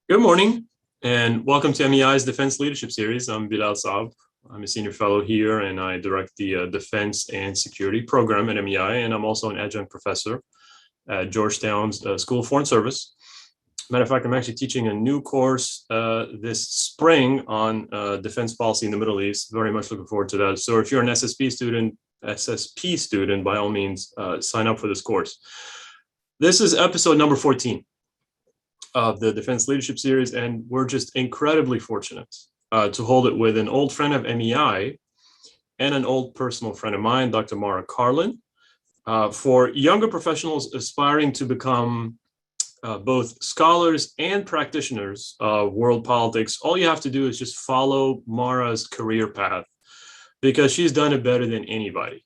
Good morning, and welcome to MEI's Defense Leadership Series. I'm Bilal Saab. I'm a senior fellow here, and I direct the Defense and Security program at MEI, and I'm also an adjunct professor at Georgetown's School of Foreign Service. Matter of fact, I'm actually teaching a new course this spring on defense policy in the Middle East. Very much looking forward to that. So if you're an SSP student, by all means, sign up for this course. This is episode number 14 of the Defense Leadership Series, and we're just incredibly fortunate to hold it with an old friend of MEI and an old personal friend of mine, Dr. Mara Karlin. For younger professionals aspiring to become both scholars and practitioners of world politics, all you have to do is just follow Mara's career path, because she's done it better than anybody.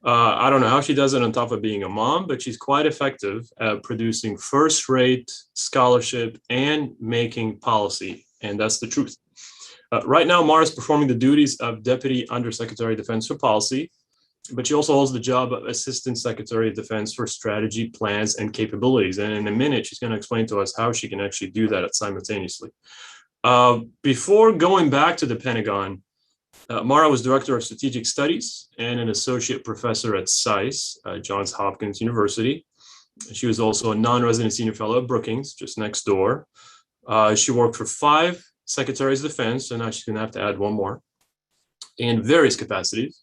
I don't know how she does it on top of being a mom, but she's quite effective at producing first-rate scholarship and making policy, and that's the truth. Right now, Mara is performing the duties of Deputy Undersecretary of Defense for Policy, but she also holds the job of Assistant Secretary of Defense for Strategy, Plans, and Capabilities. And in a minute, she's going to explain to us how she can actually do that simultaneously. Before going back to the Pentagon, Mara was Director of Strategic Studies and an Associate Professor at SAIS, Johns Hopkins University. She was also a non-resident Senior Fellow at Brookings, just next door. She worked for 5 Secretaries of Defense, so now she's going to have to add one more, in various capacities.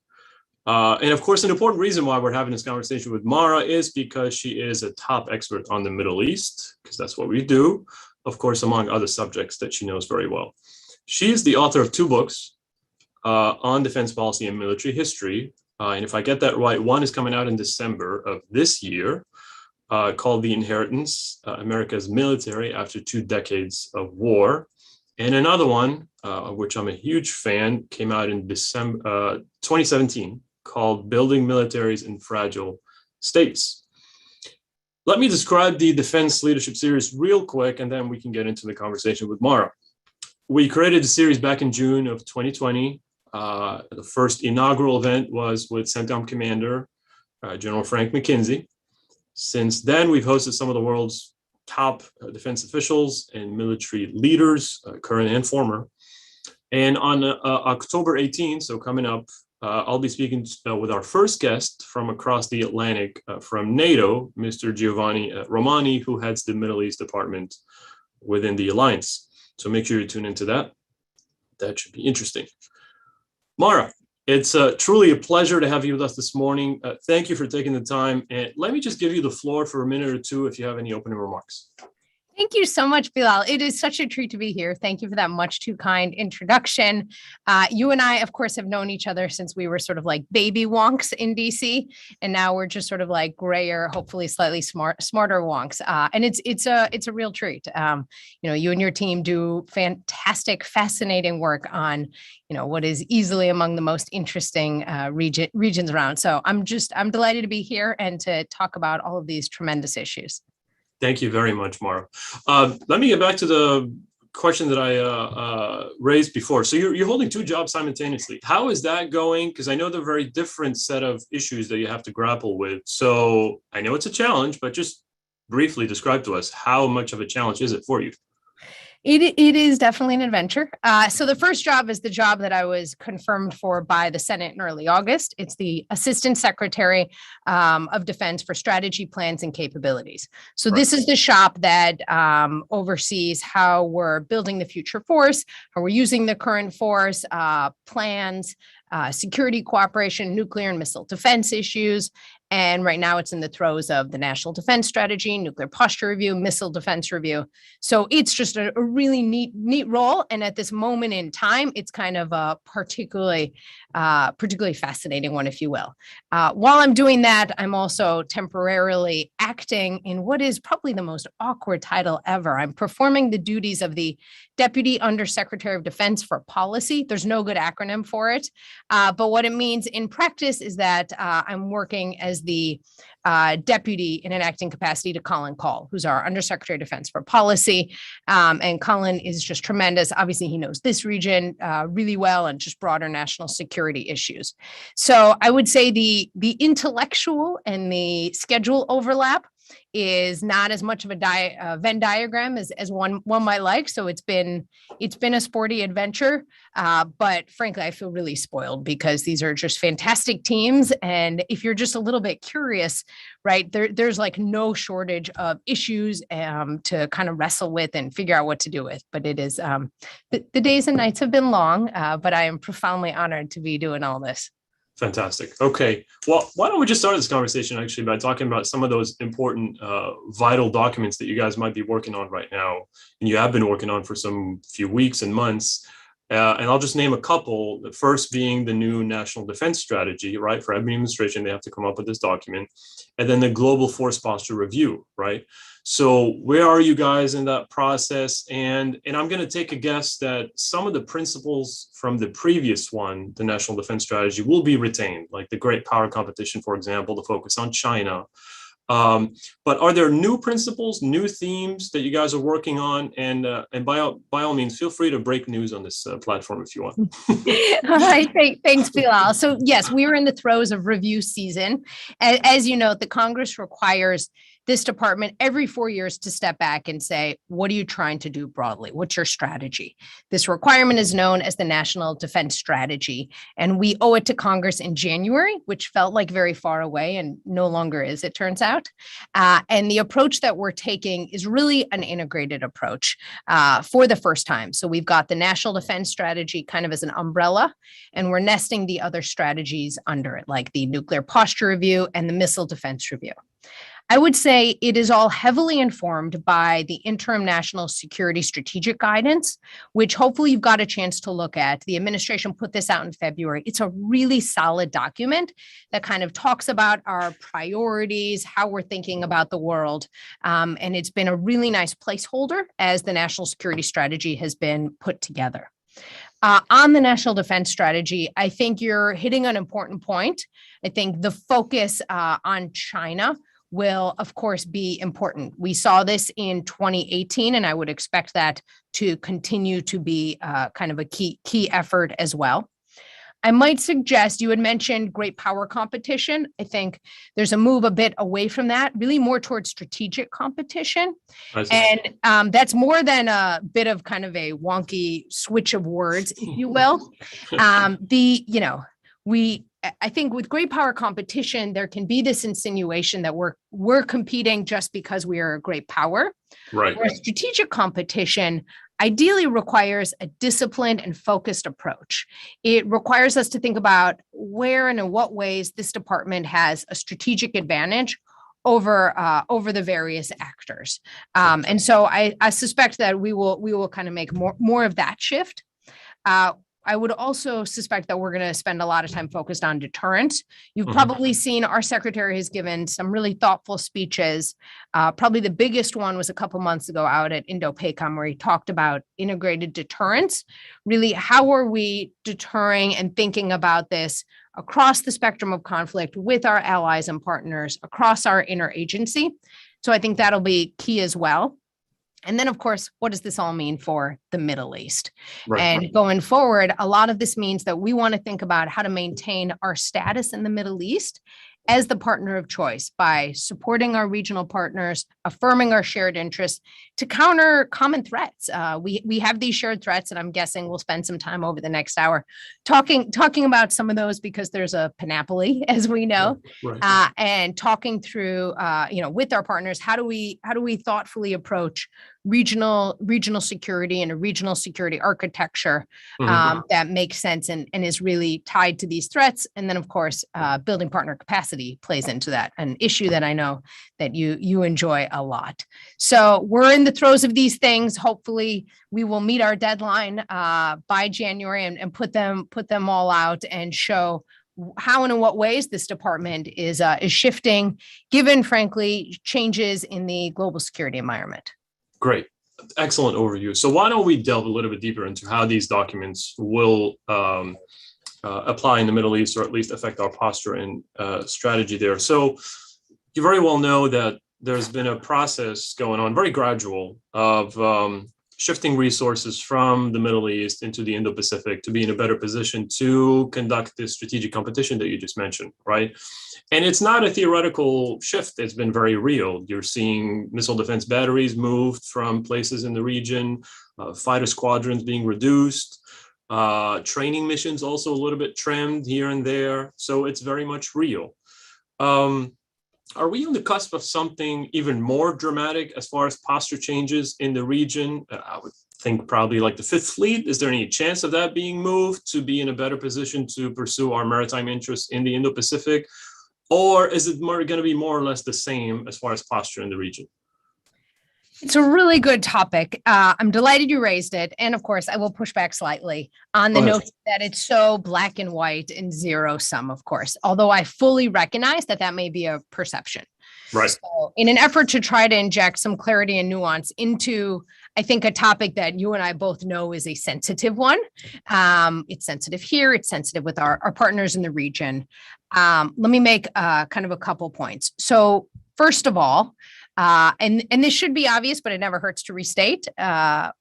And of course, an important reason why we're having this conversation with Mara is because she is a top expert on the Middle East, because that's what we do, of course, among other subjects that she knows very well. She is the author of 2 books on defense policy and military history. And if I get that right, one is coming out in December of this year, called The Inheritance, America's Military After 2 Decades of War. And another one, of which I'm a huge fan, came out in December 2017, called Building Militaries in Fragile States. Let me describe the Defense Leadership Series real quick, and then we can get into the conversation with Mara. We created the series back in June of 2020. The first inaugural event was with CENTCOM Commander, General Frank McKenzie. Since then, we've hosted some of the world's top defense officials and military leaders, current and former. And on October 18th, so coming up, I'll be speaking with our first guest from across the Atlantic from NATO, Mr. Giovanni Romani, who heads the Middle East Department within the Alliance. So make sure you tune into that. That should be interesting. Mara, it's truly a pleasure to have you with us this morning. Thank you for taking the time. And let me just give you the floor for a minute or two if you have any opening remarks. Thank you so much, Bilal. It is such a treat to be here. Thank you for that much too kind introduction. You and I, of course, have known each other since we were sort of like baby wonks in DC, and now we're just sort of like grayer, hopefully slightly smarter wonks. And it's a real treat. You and your team do fantastic, fascinating work on what is easily among the most interesting regions around. So I'm delighted to be here and to talk about all of these tremendous issues. Thank you very much, Mara. Let me get back to the question that I raised before. So you're holding 2 jobs simultaneously. How is that going? Because I know they're very different set of issues that you have to grapple with. So I know it's a challenge, but just briefly describe to us, how much of a challenge is it for you? It is definitely an adventure. So the first job is the job that I was confirmed for by the Senate in early August. It's the Assistant Secretary of Defense for Strategy, Plans, and Capabilities. So This is the shop that oversees how we're building the future force, how we're using the current force, plans, security cooperation, nuclear and missile defense issues. And right now it's in the throes of the National Defense Strategy, Nuclear Posture Review, Missile Defense Review. So it's just a really neat role. And at this moment in time, it's kind of a particularly fascinating one, if you will. While I'm doing that, I'm also temporarily acting in what is probably the most awkward title ever. I'm performing the duties of the Deputy Undersecretary of Defense for Policy. There's no good acronym for it. But what it means in practice is that I'm working as the deputy in an acting capacity to Colin Call, who's our Undersecretary of Defense for Policy. And Colin is just tremendous. Obviously, he knows this region really well and just broader national security issues. So I would say the intellectual and the schedule overlap is not as much of a Venn diagram as one might like. So it's been a sporty adventure, but frankly, I feel really spoiled because these are just fantastic teams. And if you're just a little bit curious, right, there's like no shortage of issues to kind of wrestle with and figure out what to do with. But it is the days and nights have been long, but I am profoundly honored to be doing all this. Fantastic. Okay. Well, why don't we just start this conversation actually by talking about some of those important, vital documents that you guys might be working on right now, and you have been working on for some few weeks and months. And I'll just name a couple. The first being the new National Defense Strategy, right? For every administration, they have to come up with this document. And then the Global Force Posture Review, right? So where are you guys in that process? And I'm going to take a guess that some of the principles from the previous one, the National Defense Strategy, will be retained, like the great power competition, for example, the focus on China. But are there new principles, new themes that you guys are working on? And by all means, feel free to break news on this platform if you want. All right, thanks, Bilal. So yes, we are in the throes of review season. As you know, the Congress requires this department every 4 years to step back and say, what are you trying to do broadly? What's your strategy? This requirement is known as the National Defense Strategy, and we owe it to Congress in January, which felt like very far away and no longer is, it turns out. And the approach that we're taking is really an integrated approach for the first time. So we've got the National Defense Strategy kind of as an umbrella, and we're nesting the other strategies under it, like the Nuclear Posture Review and the Missile Defense Review. I would say it is all heavily informed by the interim national security strategic guidance, which hopefully you've got a chance to look at. The administration put this out in February. It's a really solid document that kind of talks about our priorities, how we're thinking about the world. And it's been a really nice placeholder as the national security strategy has been put together. On the National Defense Strategy, I think you're hitting an important point. I think the focus on China will, of course, be important. We saw this in 2018, and I would expect that to continue to be kind of a key effort as well. I might suggest, you had mentioned great power competition. I think there's a move a bit away from that, really more towards strategic competition. And that's more than a bit of kind of a wonky switch of words, if you will. I think with great power competition, there can be this insinuation that we're competing just because we are a great power. Right. Whereas strategic competition ideally requires a disciplined and focused approach. It requires us to think about where and in what ways this department has a strategic advantage over the various actors. And so I suspect that we will kind of make more of that shift. I would also suspect that we're going to spend a lot of time focused on deterrence. You've probably seen our secretary has given some really thoughtful speeches. Probably the biggest one was a couple months ago out at Indo-PACOM, where he talked about integrated deterrence. Really, how are we deterring and thinking about this across the spectrum of conflict with our allies and partners across our interagency? So I think that'll be key as well. And then, of course, what does this all mean for the Middle East? Right. And going forward, a lot of this means that we want to think about how to maintain our status in the Middle East as the partner of choice by supporting our regional partners, affirming our shared interests to counter common threats. We have these shared threats, and I'm guessing we'll spend some time over the next hour talking about some of those, because there's a panoply, as we know, and talking through, with our partners, how do we thoughtfully approach regional security and a regional security architecture that makes sense and is really tied to these threats. And then, of course, building partner capacity plays into that, an issue that I know that you enjoy a lot. So we're in the throes of these things. Hopefully we will meet our deadline by January and put them all out and show how and in what ways this department is shifting, given, frankly, changes in the global security environment. Great. Excellent overview. So why don't we delve a little bit deeper into how these documents will apply in the Middle East, or at least affect our posture and strategy there. So you very well know that there's been a process going on, very gradual, of shifting resources from the Middle East into the Indo-Pacific to be in a better position to conduct this strategic competition that you just mentioned, right? And it's not a theoretical shift. It's been very real. You're seeing missile defense batteries moved from places in the region, fighter squadrons being reduced, training missions also a little bit trimmed here and there. So it's very much real. Are we on the cusp of something even more dramatic as far as posture changes in the region? I would think probably like the Fifth Fleet. Is there any chance of that being moved to be in a better position to pursue our maritime interests in the Indo-Pacific? Or is it going to be more or less the same as far as posture in the region? It's a really good topic. I'm delighted you raised it. And of course, I will push back slightly on the notion that it's so black and white and zero sum, of course, although I fully recognize that that may be a perception. Right. So in an effort to try to inject some clarity and nuance into, I think, a topic that you and I both know is a sensitive one. It's sensitive here. It's sensitive with our partners in the region. Let me make kind of a couple points. So first of all, and this should be obvious, but it never hurts to restate.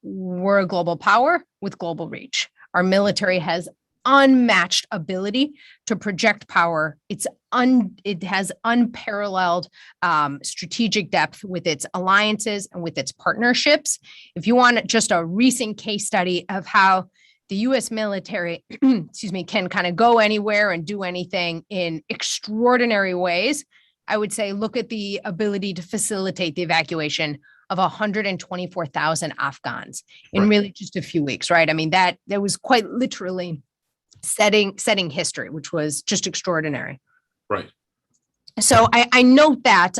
We're a global power with global reach. Our military has unmatched ability to project power. It has unparalleled strategic depth with its alliances and with its partnerships. If you want just a recent case study of how the U.S. military, can kind of go anywhere and do anything in extraordinary ways, I would say look at the ability to facilitate the evacuation of 124,000 Afghans in really just a few weeks, right? I mean, that was quite literally setting history, which was just extraordinary. Right. So I note that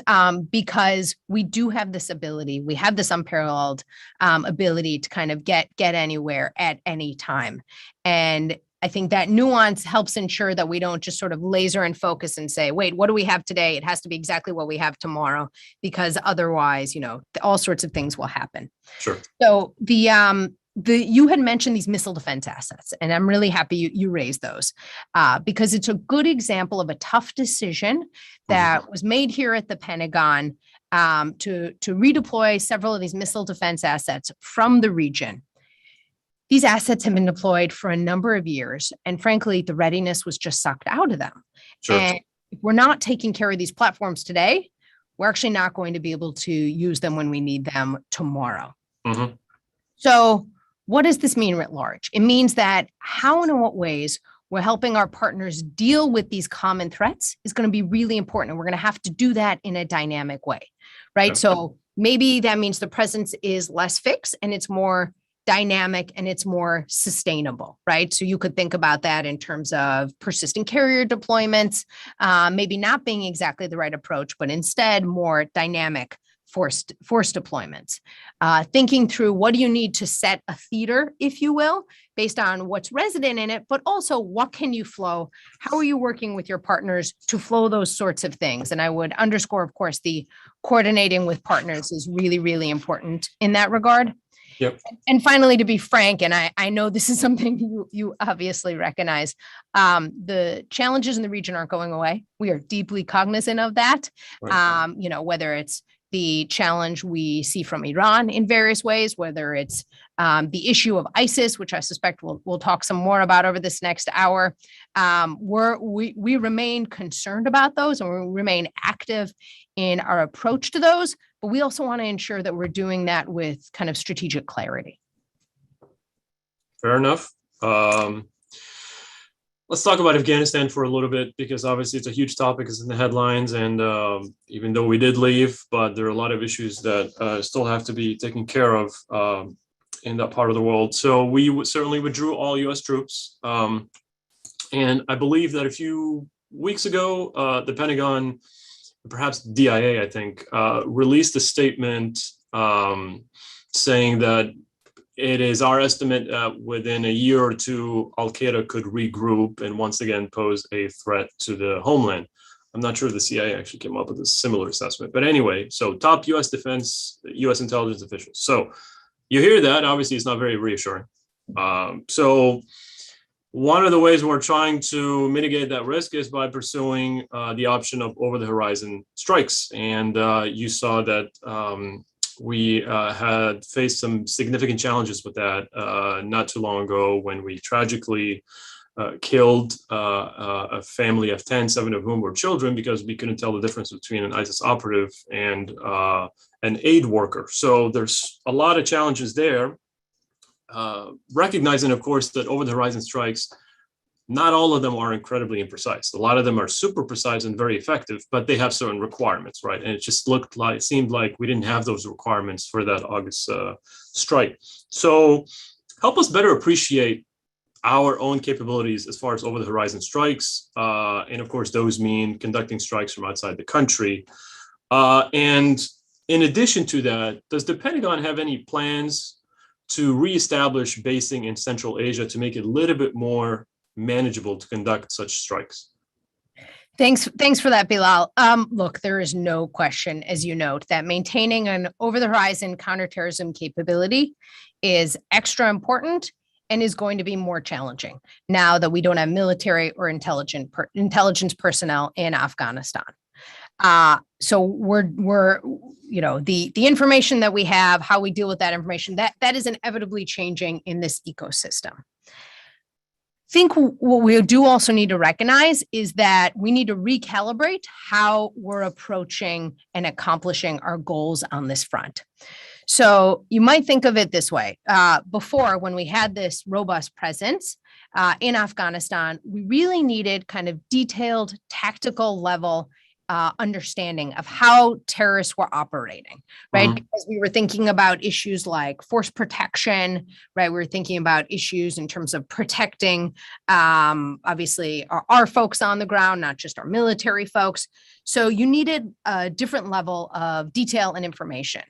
because we do have this ability, we have this unparalleled ability to kind of get anywhere at any time. And I think that nuance helps ensure that we don't just sort of laser and focus and say, wait, what do we have today? It has to be exactly what we have tomorrow, because otherwise, all sorts of things will happen. Sure. So you had mentioned these missile defense assets, and I'm really happy you raised those because it's a good example of a tough decision that was made here at the Pentagon to redeploy several of these missile defense assets from the region. These assets have been deployed for a number of years, and frankly, the readiness was just sucked out of them. Sure. And if we're not taking care of these platforms today, we're actually not going to be able to use them when we need them tomorrow. Mm-hmm. So what does this mean writ large? It means that how and in what ways we're helping our partners deal with these common threats is going to be really important. And we're going to have to do that in a dynamic way, right? Okay. So maybe that means the presence is less fixed and it's more dynamic and it's more sustainable, right? So you could think about that in terms of persistent carrier deployments, maybe not being exactly the right approach, but instead more dynamic force deployments. Thinking through what do you need to set a theater, if you will, based on what's resident in it, but also what can you flow? How are you working with your partners to flow those sorts of things? And I would underscore, of course, the coordinating with partners is really, really important in that regard. Yep. And finally, to be frank, and I know this is something you obviously recognize, the challenges in the region aren't going away. We are deeply cognizant of that. Right. Whether it's the challenge we see from Iran in various ways, whether it's the issue of ISIS, which I suspect we'll talk some more about over this next hour. We remain concerned about those, and we remain active in our approach to those, but we also want to ensure that we're doing that with kind of strategic clarity. Fair enough. Let's talk about Afghanistan for a little bit, because obviously it's a huge topic. It's in the headlines, and even though we did leave, but there are a lot of issues that still have to be taken care of in that part of the world. So we certainly withdrew all U.S. troops. And I believe that a few weeks ago, the Pentagon, perhaps DIA, I think, released a statement saying that it is our estimate that within a year or two, Al-Qaeda could regroup and once again pose a threat to the homeland. I'm not sure if the CIA actually came up with a similar assessment. But anyway, so top U.S. intelligence officials. So you hear that, obviously it's not very reassuring. So one of the ways we're trying to mitigate that risk is by pursuing the option of over-the-horizon strikes. And you saw that we had faced some significant challenges with that not too long ago when we tragically killed a family of 10, 7 of whom were children, because we couldn't tell the difference between an ISIS operative and an aid worker. So there's a lot of challenges there. Recognizing, of course, that over-the-horizon strikes, not all of them are incredibly imprecise. A lot of them are super precise and very effective, but they have certain requirements, right? And it just seemed like we didn't have those requirements for that August strike. So help us better appreciate our own capabilities as far as over-the-horizon strikes. And of course, those mean conducting strikes from outside the country. And in addition to that, does the Pentagon have any plans to reestablish basing in Central Asia to make it a little bit more manageable to conduct such strikes? Thanks for that, Bilal. Look, there is no question, as you note, that maintaining an over-the-horizon counterterrorism capability is extra important and is going to be more challenging now that we don't have military or intelligence personnel in Afghanistan. So we're the information that we have, how we deal with that information, that is inevitably changing in this ecosystem. I think what we do also need to recognize is that we need to recalibrate how we're approaching and accomplishing our goals on this front. So you might think of it this way. Before, when we had this robust presence in Afghanistan, we really needed kind of detailed tactical level understanding of how terrorists were operating, right? Mm-hmm. Because we were thinking about issues like force protection, right? We were thinking about issues in terms of protecting, obviously, our folks on the ground, not just our military folks. So you needed a different level of detail and information.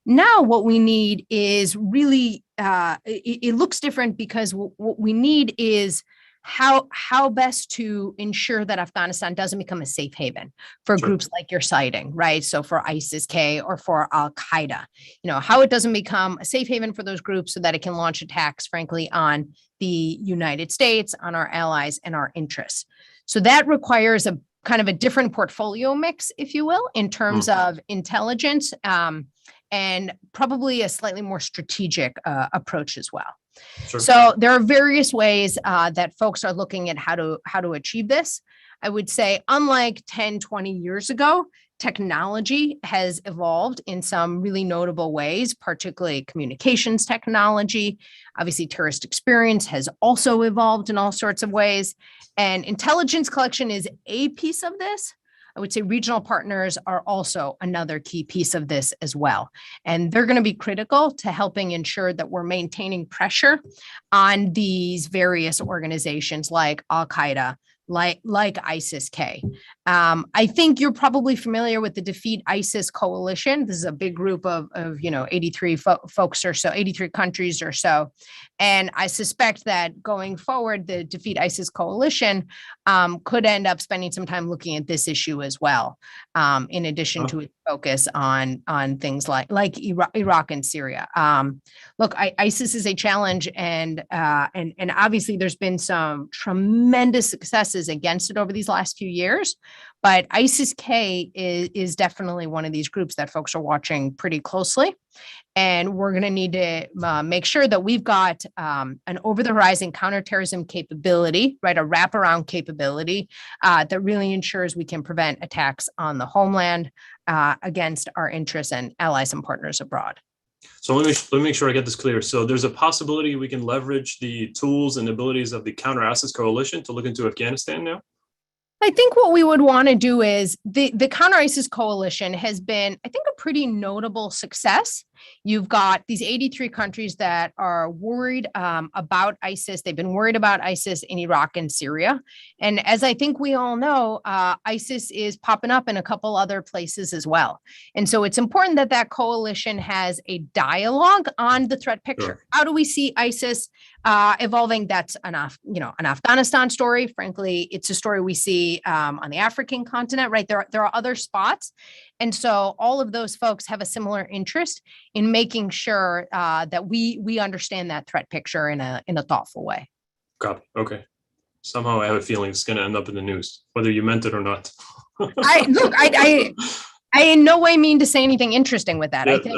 Now what we need is really, it looks different, because what we need is how best to ensure that Afghanistan doesn't become a safe haven for Sure. groups like you're citing, right? So for ISIS-K or for Al-Qaeda, how it doesn't become a safe haven for those groups so that it can launch attacks, frankly, on the United States, on our allies and our interests. So that requires a kind of a different portfolio mix, if you will, in terms of intelligence, and probably a slightly more strategic approach as well. Sure. So there are various ways that folks are looking at how to achieve this. I would say, unlike 10, 20 years ago, technology has evolved in some really notable ways, particularly communications technology. Obviously, terrorist experience has also evolved in all sorts of ways. And intelligence collection is a piece of this. I would say regional partners are also another key piece of this as well. And they're going to be critical to helping ensure that we're maintaining pressure on these various organizations like Al-Qaeda, like ISIS-K. I think you're probably familiar with the Defeat ISIS Coalition. This is a big group of 83 folks or so, 83 countries or so. And I suspect that going forward, the Defeat ISIS Coalition could end up spending some time looking at this issue as well, in addition to its focus on things like Iraq and Syria. Look, ISIS is a challenge, and obviously there's been some tremendous successes against it over these last few years. But ISIS-K is definitely one of these groups that folks are watching pretty closely. And we're going to need to make sure that we've got an over-the-horizon counterterrorism capability, right, a wraparound capability that really ensures we can prevent attacks on the homeland against our interests and allies and partners abroad. So let me make sure I get this clear. So there's a possibility we can leverage the tools and abilities of the Counter ISIS Coalition to look into Afghanistan now? I think what we would want to do is the Counter ISIS Coalition has been, I think, a pretty notable success. You've got these 83 countries that are worried about ISIS. They've been worried about ISIS in Iraq and Syria. And as I think we all know, ISIS is popping up in a couple other places as well. And so it's important that that coalition has a dialogue on the threat picture. Sure. How do we see ISIS evolving? That's an Afghanistan story. Frankly, it's a story we see on the African continent, right? There are other spots. And so all of those folks have a similar interest in making sure that we understand that threat picture in a thoughtful way. Got it. Okay. Somehow I have a feeling it's going to end up in the news, whether you meant it or not. I in no way mean to say anything interesting with that. Yeah. I think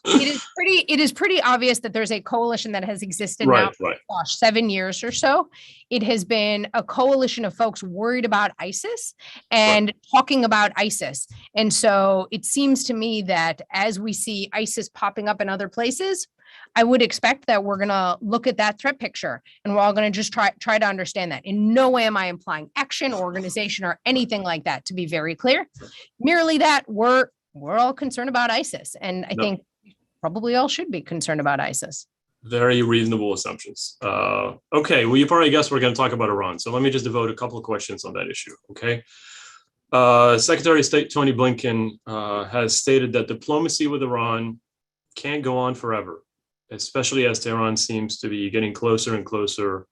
it is pretty obvious that there's a coalition that has existed now Right. for 7 years or so. It has been a coalition of folks worried about ISIS and talking about ISIS. And so it seems to me that as we see ISIS popping up in other places, I would expect that we're going to look at that threat picture and we're all going to just try to understand that. In no way am I implying action, organization, or anything like that, to be very clear. Merely that we're all concerned about ISIS. And I think probably all should be concerned about ISIS. Very reasonable assumptions. Okay, well, you probably guessed we're going to talk about Iran. So let me just devote a couple of questions on that issue, okay? Secretary of State Tony Blinken has stated that diplomacy with Iran can't go on forever, especially as Tehran seems to be getting closer and closer,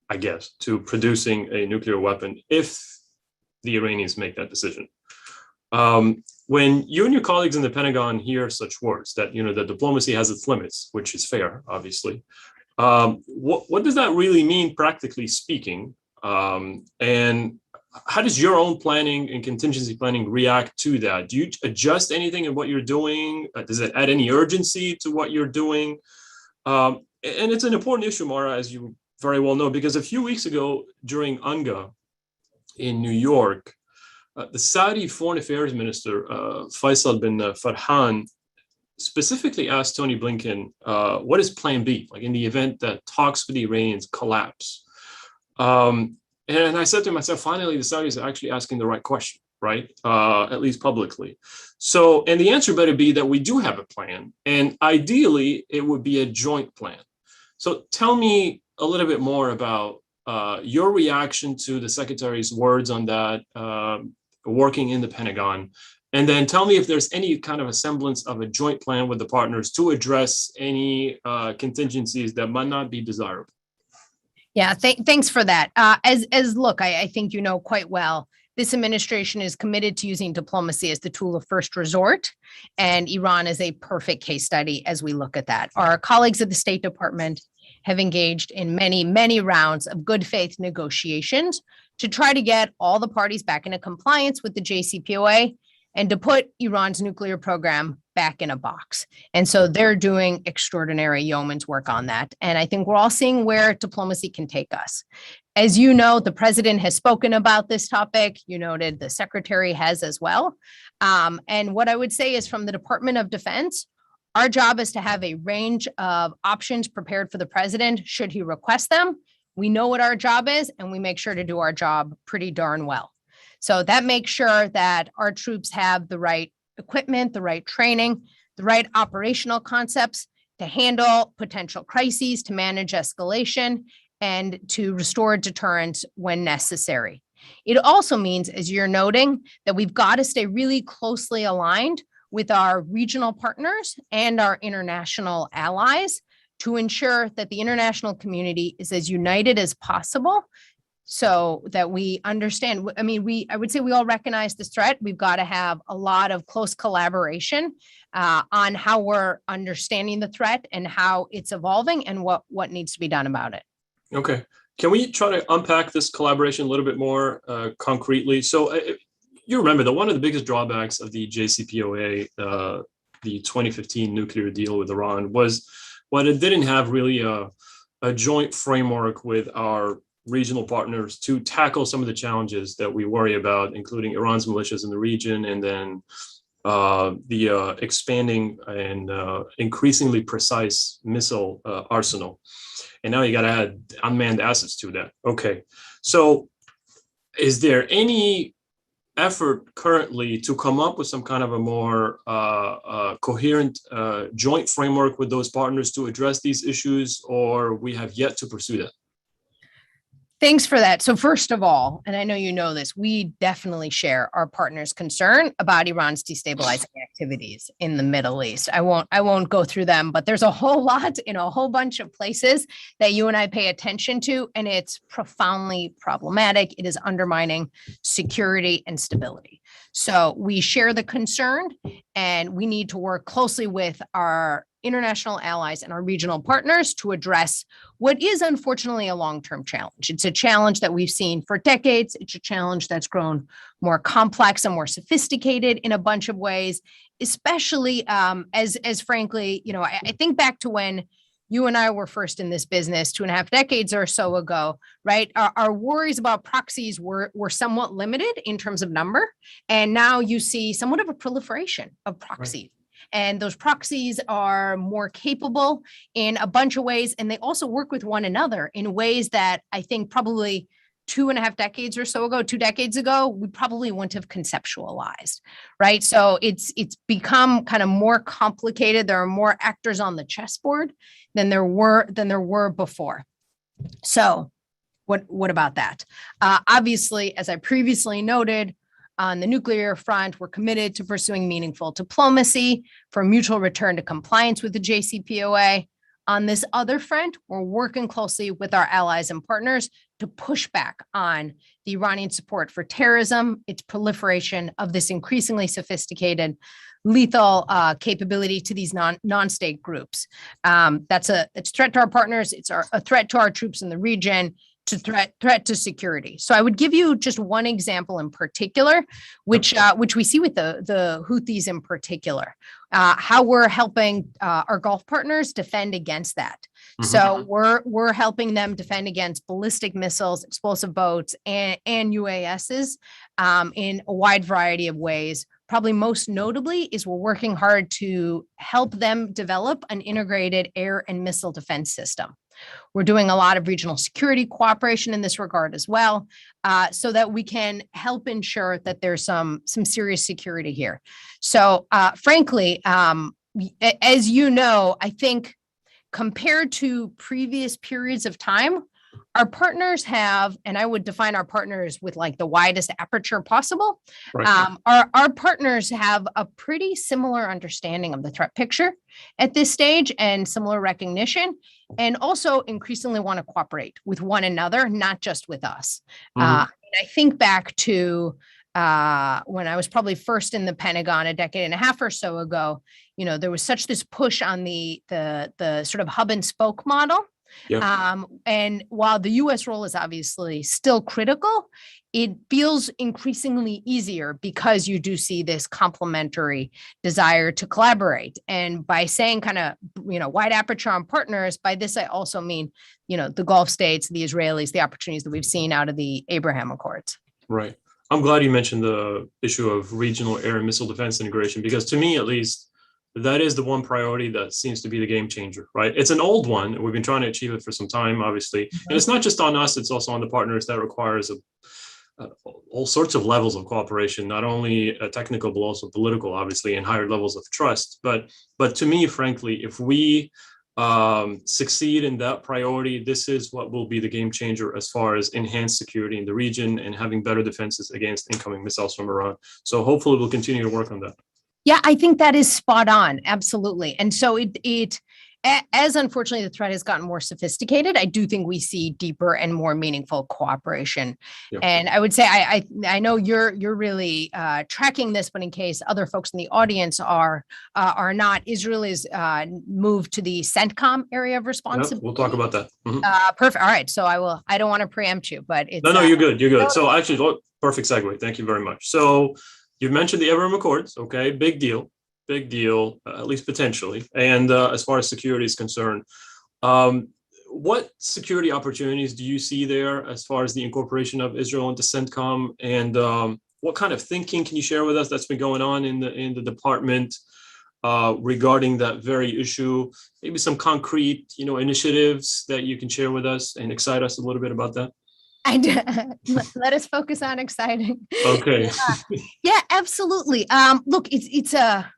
I guess, to producing a nuclear weapon if the Iranians make that decision. When you and your colleagues in the Pentagon hear such words that, that diplomacy has its limits, which is fair, obviously, what does that really mean, practically speaking? And how does your own planning and contingency planning react to that? Do you adjust anything in what you're doing? Does it add any urgency to what you're doing? And it's an important issue, Mara, as you very well know, because a few weeks ago during UNGA in New York, the Saudi Foreign Affairs Minister, Faisal bin Farhan, specifically asked Tony Blinken, what is plan B, like in the event that talks with the Iranians collapse? And I said to myself, finally, the Saudis are actually asking the right question, right? At least publicly. So, and the answer better be that we do have a plan. And ideally, it would be a joint plan. So tell me a little bit more about your reaction to the Secretary's words on that, working in the Pentagon. And then tell me if there's any kind of a semblance of a joint plan with the partners to address any contingencies that might not be desirable. Yeah, thanks for that. Look, I think you know quite well, this administration is committed to using diplomacy as the tool of first resort, and Iran is a perfect case study as we look at that. Our colleagues at the State Department have engaged in many, many rounds of good faith negotiations to try to get all the parties back into compliance with the JCPOA and to put Iran's nuclear program back in a box. And so they're doing extraordinary yeoman's work on that. And I think we're all seeing where diplomacy can take us. As you know, the president has spoken about this topic. You noted the secretary has as well. And what I would say is from the Department of Defense, our job is to have a range of options prepared for the president should he request them. We know what our job is, and we make sure to do our job pretty darn well. So that makes sure that our troops have the right equipment, the right training, the right operational concepts to handle potential crises, to manage escalation, and to restore deterrence when necessary. It also means, as you're noting, that we've got to stay really closely aligned with our regional partners and our international allies to ensure that the international community is as united as possible so that we understand. I would say we all recognize this threat. We've got to have a lot of close collaboration on how we're understanding the threat and how it's evolving and what needs to be done about it. Okay. Can we try to unpack this collaboration a little bit more concretely? So you remember that one of the biggest drawbacks of the JCPOA, the 2015 nuclear deal with Iran, was it didn't have really a joint framework with our regional partners to tackle some of the challenges that we worry about, including Iran's militias in the region, and then the expanding and increasingly precise missile arsenal. And now you got to add unmanned assets to that. Okay, so is there any effort currently to come up with some kind of a more coherent joint framework with those partners to address these issues, or we have yet to pursue that? Thanks for that. So first of all, and I know you know this, we definitely share our partners' concern about Iran's destabilizing activities in the Middle East. I won't go through them, but there's a whole lot in a whole bunch of places that you and I pay attention to, and it's profoundly problematic. It is undermining security and stability. So we share the concern, and we need to work closely with our international allies and our regional partners to address what is unfortunately a long-term challenge. It's a challenge that we've seen for decades. It's a challenge that's grown more complex and more sophisticated in a bunch of ways, especially as frankly, I think back to when you and I were first in this business 2.5 decades or so ago, right? Our worries about proxies were somewhat limited in terms of number. And now you see somewhat of a proliferation of proxies. Right. And those proxies are more capable in a bunch of ways. And they also work with one another in ways that I think probably 2.5 decades or so ago, 2 decades ago, we probably wouldn't have conceptualized, right? So it's become kind of more complicated. There are more actors on the chessboard than there were before. So what about that? Obviously, as I previously noted, on the nuclear front, we're committed to pursuing meaningful diplomacy for mutual return to compliance with the JCPOA. On this other front, we're working closely with our allies and partners to push back on the Iranian support for terrorism, its proliferation of this increasingly sophisticated lethal capability to these non-state groups. It's a threat to our partners. It's a threat to our troops in the region. To threat to security. So I would give you just one example in particular, which we see with the Houthis in particular, how we're helping our Gulf partners defend against that. Mm-hmm. So we're helping them defend against ballistic missiles, explosive boats, and UASs in a wide variety of ways. Probably most notably is we're working hard to help them develop an integrated air and missile defense system. We're doing a lot of regional security cooperation in this regard as well, so that we can help ensure that there's some serious security here. So frankly, as you know, I think compared to previous periods of time, our partners have, and I would define our partners with like the widest aperture possible. Right. Our partners have a pretty similar understanding of the threat picture at this stage and similar recognition, and also increasingly want to cooperate with one another, not just with us. Mm-hmm. I think back to when I was probably first in the Pentagon 1.5 decades or so ago, there was such this push on the sort of hub and spoke model. Yeah. And while the U.S. role is obviously still critical, it feels increasingly easier because you do see this complementary desire to collaborate. And by saying kind of, wide aperture on partners, by this, I also mean, the Gulf states, the Israelis, the opportunities that we've seen out of the Abraham Accords. Right. I'm glad you mentioned the issue of regional air and missile defense integration, because to me, at least, that is the one priority that seems to be the game changer, right? It's an old one. We've been trying to achieve it for some time, obviously. And it's not just on us, it's also on the partners. That requires all sorts of levels of cooperation, not only technical, but also political, obviously, and higher levels of trust. But to me, frankly, if we succeed in that priority, this is what will be the game changer as far as enhanced security in the region and having better defenses against incoming missiles from Iran. So hopefully we'll continue to work on that. Yeah, I think that is spot on. Absolutely. And so as unfortunately the threat has gotten more sophisticated, I do think we see deeper and more meaningful cooperation. Yeah. And I would say, I know you're really tracking this, but in case other folks in the audience are not, Israel is moved to the CENTCOM area of responsibility. Yep, we'll talk about that. Mm-hmm. Perfect. All right. So I don't want to preempt you, but it's. No, you're good. You're good. So actually, perfect segue. Thank you very much. So you've mentioned the Abraham Accords. Okay. Big deal, at least potentially. And as far as security is concerned, what security opportunities do you see there as far as the incorporation of Israel into CENTCOM? And what kind of thinking can you share with us that's been going on in the department regarding that very issue? Maybe some concrete, initiatives that you can share with us and excite us a little bit about that. Let us focus on exciting. Okay. Yeah, absolutely. Look, it's a,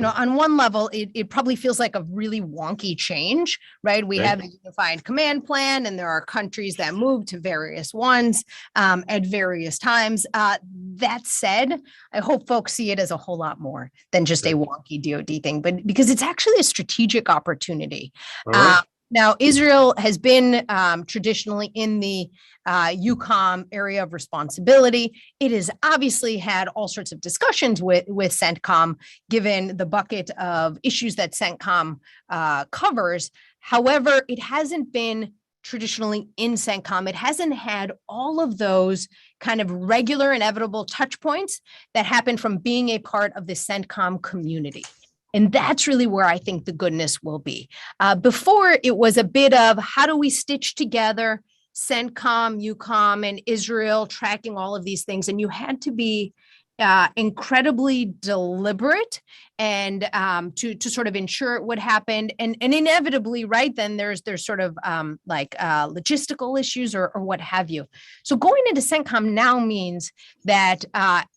on one level, it probably feels like a really wonky change, right? We have a unified command plan, and there are countries that move to various ones at various times. That said, I hope folks see it as a whole lot more than just a wonky DoD thing, but because it's actually a strategic opportunity. Right. Now, Israel has been traditionally in the EUCOM area of responsibility. It has obviously had all sorts of discussions with CENTCOM, given the bucket of issues that CENTCOM covers. However, it hasn't been traditionally in CENTCOM. It hasn't had all of those kind of regular, inevitable touch points that happen from being a part of the CENTCOM community. And that's really where I think the goodness will be. Before, it was a bit of how do we stitch together CENTCOM, EUCOM, and Israel, tracking all of these things. And you had to be incredibly deliberate and to sort of ensure what happened. And inevitably, right, then there's sort of logistical issues or what have you. So going into CENTCOM now means that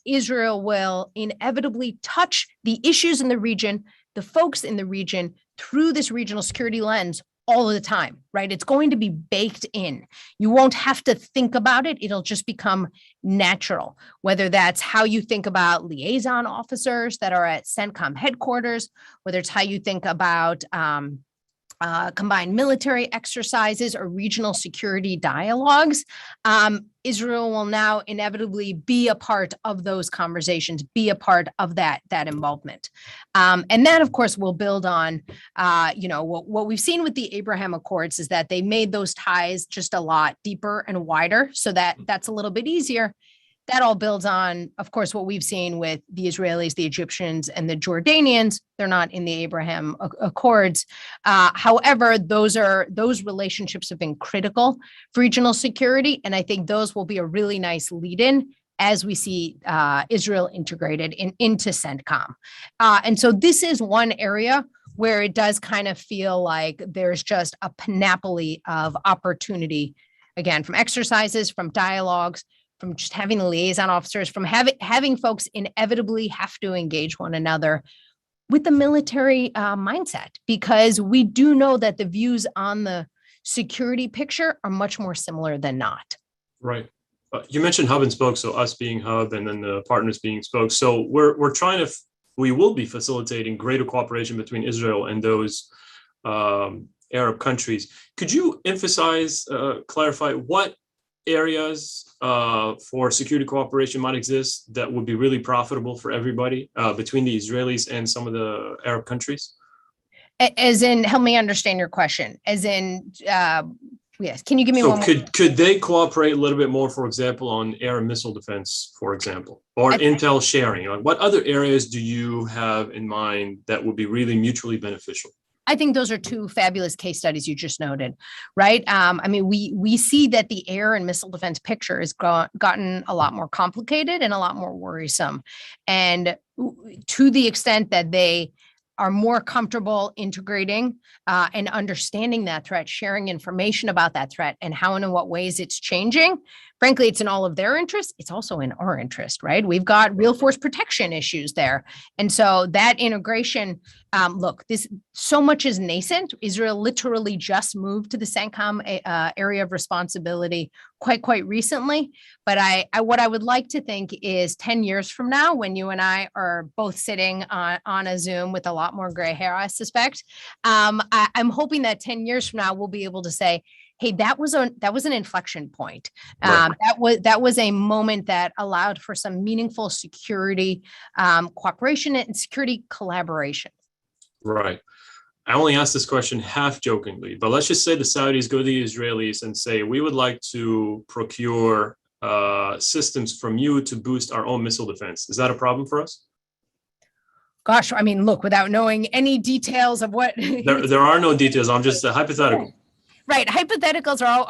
Israel will inevitably touch the issues in the region, the folks in the region, through this regional security lens all of the time, right? It's going to be baked in. You won't have to think about it. It'll just become natural, whether that's how you think about liaison officers that are at CENTCOM headquarters, whether it's how you think about combined military exercises or regional security dialogues. Israel will now inevitably be a part of those conversations, be a part of that involvement. And that, of course, will build on, what we've seen with the Abraham Accords is that they made those ties just a lot deeper and wider, so that's a little bit easier. That all builds on, of course, what we've seen with the Israelis, the Egyptians, and the Jordanians. They're not in the Abraham Accords. However, those relationships have been critical for regional security, and I think those will be a really nice lead-in as we see Israel integrated into CENTCOM. And so this is one area where it does kind of feel like there's just a panoply of opportunity, again, from exercises, from dialogues, from just having the liaison officers, from having folks inevitably have to engage one another with the military mindset, because we do know that the views on the security picture are much more similar than not. Right. You mentioned hub and spoke, so us being hub and then the partners being spoke. So we will be facilitating greater cooperation between Israel and those Arab countries. Could you clarify what areas for security cooperation might exist that would be really profitable for everybody between the Israelis and some of the Arab countries? As in, help me understand your question. As in, yes, can you give me one more? Could they cooperate a little bit more, for example, on air and missile defense, for example, or intel sharing? Like, what other areas do you have in mind that would be really mutually beneficial? I think those are two fabulous case studies you just noted, right? I mean, we see that the air and missile defense picture has gotten a lot more complicated and a lot more worrisome. And to the extent that they are more comfortable integrating and understanding that threat, sharing information about that threat and how and in what ways it's changing. Frankly, it's in all of their interests. It's also in our interest, right? We've got real force protection issues there. And so that integration, so much is nascent. Israel literally just moved to the CENTCOM area of responsibility quite recently. But what I would like to think is 10 years from now, when you and I are both sitting on a Zoom with a lot more gray hair, I suspect, I'm hoping that 10 years from now, we'll be able to say, hey, that was an inflection point. Right. That was a moment that allowed for some meaningful security cooperation and security collaboration. Right. I only asked this question half jokingly, but let's just say the Saudis go to the Israelis and say, we would like to procure systems from you to boost our own missile defense. Is that a problem for us? Gosh, I mean, look, without knowing any details of what there are no details. I'm just hypothetical. Right. Hypotheticals are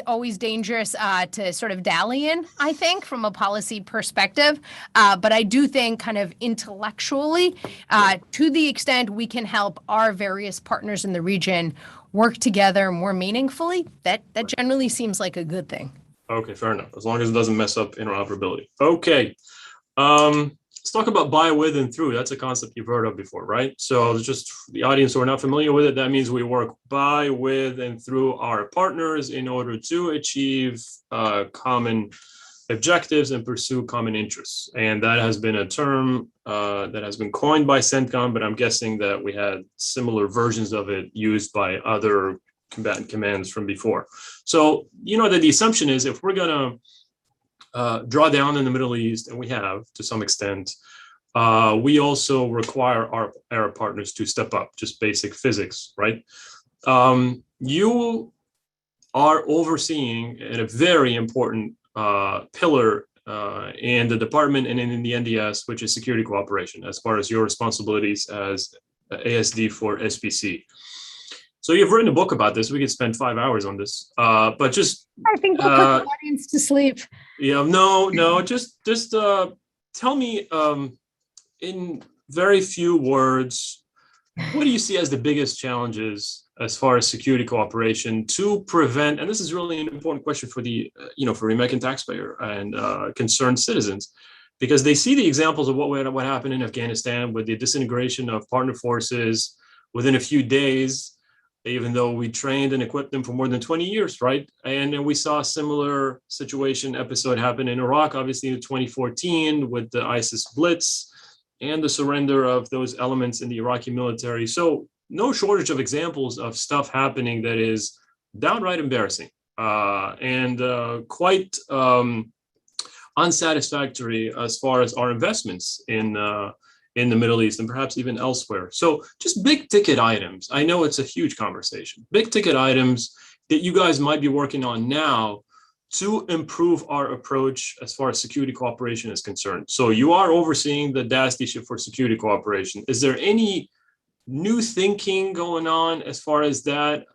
always dangerous to sort of dally in, I think, from a policy perspective. But I do think kind of intellectually, to the extent we can help our various partners in the region work together more meaningfully, that generally seems like a good thing. Okay, fair enough. As long as it doesn't mess up interoperability. Okay. Let's talk about by, with, and through. That's a concept you've heard of before, right? So just the audience who are not familiar with it, that means we work by, with, and through our partners in order to achieve common objectives and pursue common interests. And that has been a term that has been coined by CENTCOM, but I'm guessing that we had similar versions of it used by other combatant commands from before. So, that the assumption is if we're going to draw down in the Middle East, and we have to some extent, we also require our Arab partners to step up, just basic physics, right? You are overseeing a very important pillar in the department and in the NDS, which is security cooperation, as far as your responsibilities as ASD for SPC. So you've written a book about this. We could spend 5 hours on this, but just I think we'll put the audience to sleep. Yeah, no, just tell me in very few words, what do you see as the biggest challenges as far as security cooperation to prevent, and this is really an important question for the, for the American taxpayer and concerned citizens, because they see the examples of what happened in Afghanistan with the disintegration of partner forces within a few days, even though we trained and equipped them for more than 20 years, right? And then we saw a similar episode happen in Iraq, obviously in 2014 with the ISIS Blitz and the surrender of those elements in the Iraqi military. So no shortage of examples of stuff happening that is downright embarrassing and quite unsatisfactory as far as our investments in the Middle East and perhaps even elsewhere. So just big ticket items. I know it's a huge conversation. Big ticket items that you guys might be working on now to improve our approach as far as security cooperation is concerned. So you are overseeing the DASD for security cooperation. Is there any new thinking going on as far as that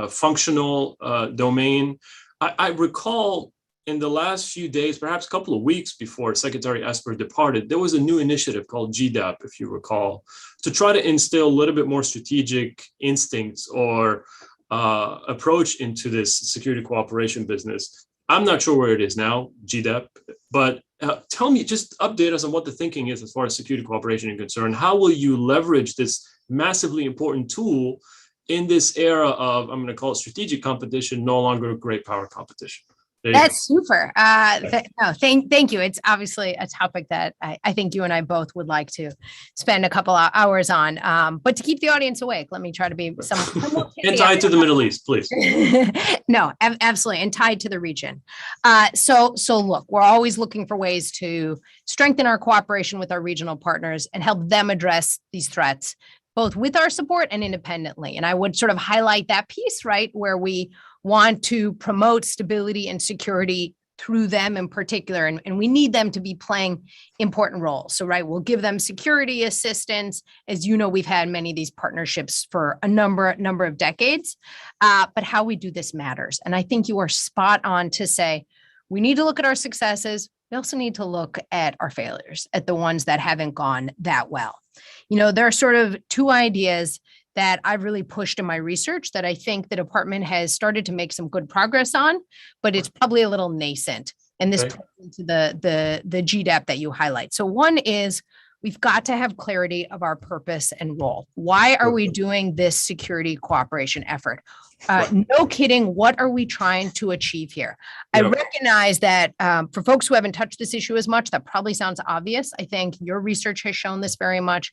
functional domain? I recall in the last few days, perhaps a couple of weeks before Secretary Esper departed, there was a new initiative called GDAP, if you recall, to try to instill a little bit more strategic instincts or approach into this security cooperation business. I'm not sure where it is now, GDAP, but tell me, just update us on what the thinking is as far as security cooperation is concerned. How will you leverage this massively important tool in this era of, I'm going to call it strategic competition, no longer a great power competition? That's super. Thank you. It's obviously a topic that I think you and I both would like to spend a couple of hours on. But to keep the audience awake, let me try to be somewhat and tied to the Middle East, please. No, absolutely, and tied to the region. So look, we're always looking for ways to strengthen our cooperation with our regional partners and help them address these threats, both with our support and independently. And I would sort of highlight that piece, right, where we want to promote stability and security through them in particular. And we need them to be playing important roles. So, right, we'll give them security assistance. As you know, we've had many of these partnerships for a number of decades, but how we do this matters. And I think you are spot on to say, we need to look at our successes. We also need to look at our failures, at the ones that haven't gone that well. There are sort of two ideas that I've really pushed in my research that I think the department has started to make some good progress on, but it's probably a little nascent. And this plays into the GDAP that you highlight. So one is we've got to have clarity of our purpose and role. Why are we doing this security cooperation effort? No kidding. What are we trying to achieve here? I recognize that for folks who haven't touched this issue as much, that probably sounds obvious. I think your research has shown this very much,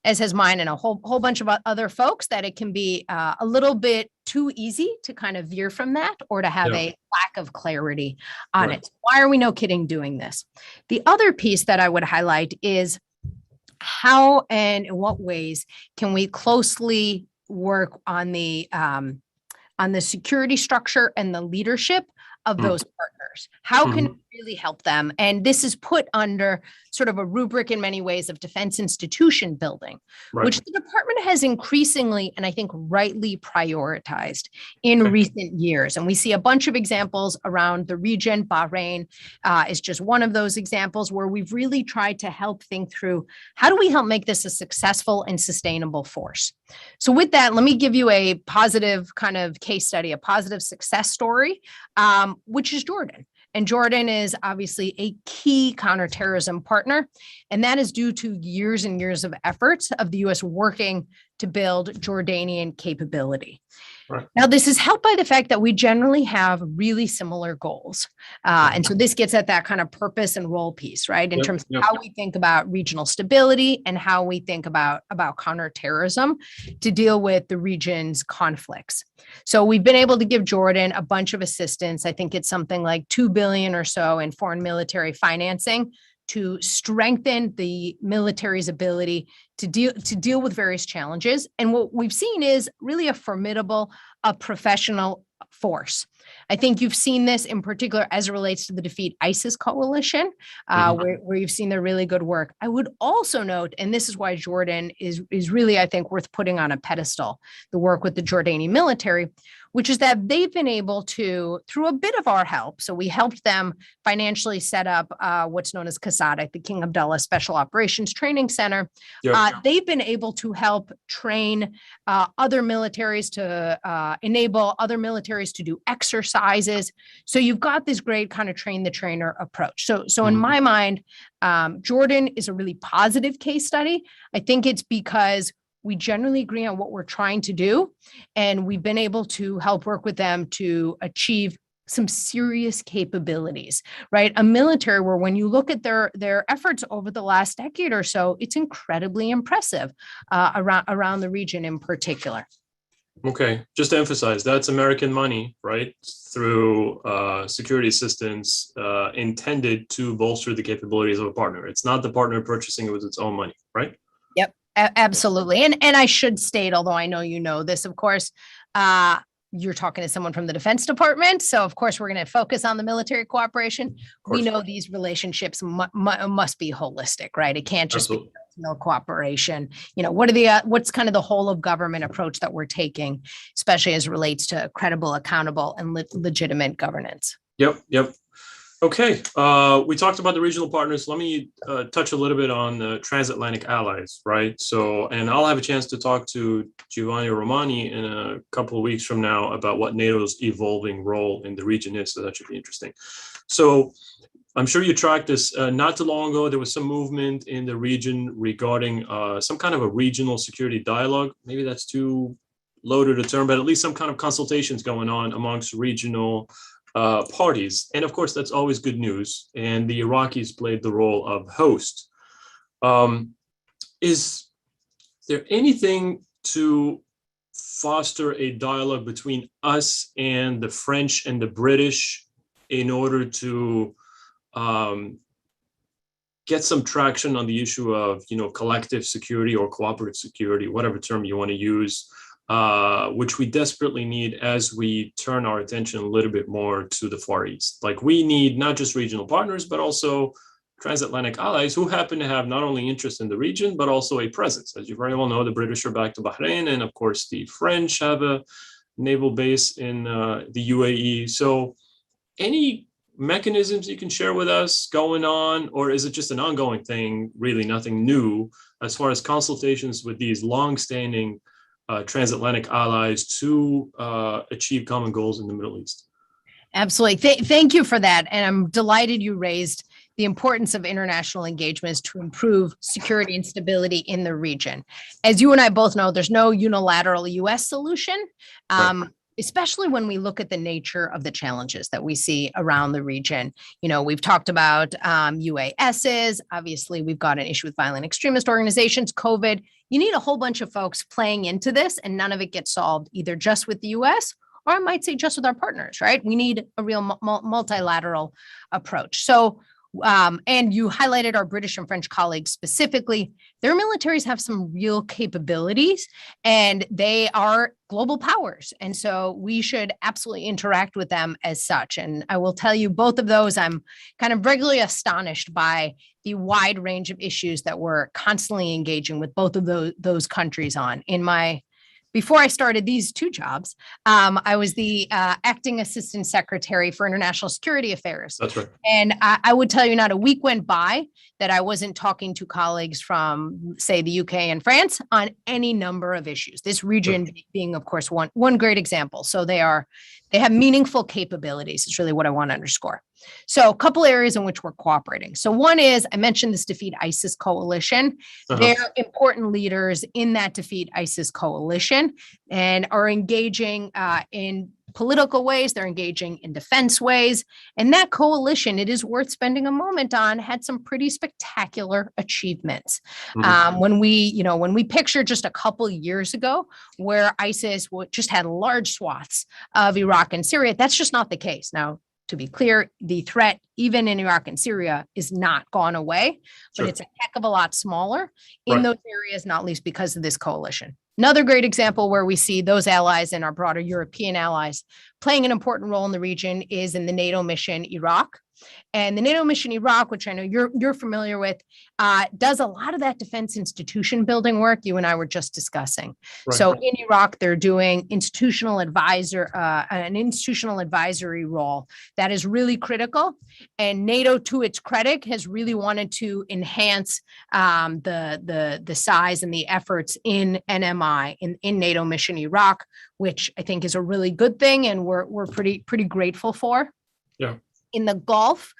as has mine and a whole bunch of other folks, that it can be a little bit too easy to kind of veer from that or to have a lack of clarity on it. Why are we, no kidding, doing this? The other piece that I would highlight is how and in what ways can we closely work on the security structure and the leadership of those partners? How can we really help them? And this is put under sort of a rubric in many ways of defense institution building, which the department has increasingly, and I think rightly, prioritized in recent years. And we see a bunch of examples around the region. Bahrain is just one of those examples where we've really tried to help think through, how do we help make this a successful and sustainable force? So with that, let me give you a positive kind of case study, a positive success story, which is Jordan. And Jordan is obviously a key counterterrorism partner, and that is due to years and years of efforts of the U.S. working to build Jordanian capability. Right. Now, this is helped by the fact that we generally have really similar goals. And so this gets at that kind of purpose and role piece, right? In terms of how we think about regional stability and how we think about counterterrorism to deal with the region's conflicts. So we've been able to give Jordan a bunch of assistance. I think it's something like $2 billion or so in foreign military financing to strengthen the military's ability to deal with various challenges. And what we've seen is really a formidable, professional force. I think you've seen this in particular as it relates to the Defeat ISIS coalition, where you've seen their really good work. I would also note, and this is why Jordan is really, I think, worth putting on a pedestal, the work with the Jordanian military, which is that they've been able to, through a bit of our help, so we helped them financially set up what's known as CASADA, the King Abdullah Special Operations Training Center. They've been able to help train other militaries to enable other militaries to do exercises. So you've got this great kind of train the trainer approach. So in my mind, Jordan is a really positive case study. I think it's because we generally agree on what we're trying to do, and we've been able to help work with them to achieve some serious capabilities, right? A military where when you look at their efforts over the last decade or so, it's incredibly impressive around the region in particular. Okay, just to emphasize, that's American money, right? Through security assistance intended to bolster the capabilities of a partner. It's not the partner purchasing it with its own money, right? Yep. Absolutely. And I should state, although I know you know this, of course, you're talking to someone from the Defense Department. So, of course, we're going to focus on the military cooperation. We know these relationships must be holistic, right? It can't just be no cooperation. You know, what's kind of the whole of government approach that we're taking, especially as it relates to credible, accountable, and legitimate governance. Yep. Okay, we talked about the regional partners. Let me touch a little bit on the transatlantic allies, right? So, and I'll have a chance to talk to Giovanni Romani in a couple of weeks from now about what NATO's evolving role in the region is. So that should be interesting. So I'm sure you tracked this. Not too long ago, there was some movement in the region regarding some kind of a regional security dialogue. Maybe that's too loaded a term, but at least some kind of consultations going on amongst regional parties. And of course, that's always good news. And the Iraqis played the role of host. Is there anything to foster a dialogue between us and the French and the British in order to get some traction on the issue of, collective security or cooperative security, whatever term you want to use, which we desperately need as we turn our attention a little bit more to the Far East. Like, we need not just regional partners, but also transatlantic allies who happen to have not only interest in the region, but also a presence. As you very well know, the British are back to Bahrain, and of course, the French have a naval base in the UAE. So any mechanisms you can share with us going on, or is it just an ongoing thing, really nothing new, as far as consultations with these longstanding transatlantic allies to achieve common goals in the Middle East? Absolutely. Thank you for that. And I'm delighted you raised the importance of international engagements to improve security and stability in the region. As you and I both know, there's no unilateral U.S. solution, especially when we look at the nature of the challenges that we see around the region. We've talked about UASs. Obviously, we've got an issue with violent extremist organizations, COVID. You need a whole bunch of folks playing into this, and none of it gets solved either just with the U.S. or I might say just with our partners, right? We need a real multilateral approach. So, and you highlighted our British and French colleagues specifically. Their militaries have some real capabilities, and they are global powers. And so we should absolutely interact with them as such. And I will tell you, both of those, I'm kind of regularly astonished by the wide range of issues that we're constantly engaging with both of those countries on. Before I started these two jobs, I was the acting assistant secretary for international security affairs. That's right. And I would tell you, not a week went by that I wasn't talking to colleagues from, say, the UK and France on any number of issues. This region being, of course, one great example. So they are They have meaningful capabilities. It's really what I want to underscore. So a couple areas in which we're cooperating. So one is, I mentioned this Defeat ISIS coalition. They're important leaders in that Defeat ISIS coalition and are engaging in political ways. They're engaging in defense ways. And that coalition, it is worth spending a moment on, had some pretty spectacular achievements. When we picture just a couple years ago where ISIS just had large swaths of Iraq and Syria, that's just not the case. Now, to be clear, the threat, even in Iraq and Syria, is not gone away, but it's a heck of a lot smaller in those areas, not least because of this coalition. Another great example where we see those allies and our broader European allies playing an important role in the region is in the NATO mission Iraq. And the NATO mission Iraq, which I know you're familiar with, does a lot of that defense institution building work you and I were just discussing. So in Iraq, they're doing an institutional advisory role that is really critical. And NATO, to its credit, has really wanted to enhance the size and the efforts in NMI in NATO mission Iraq, which I think is a really good thing, and we're pretty grateful for. Yeah. In the Gulf,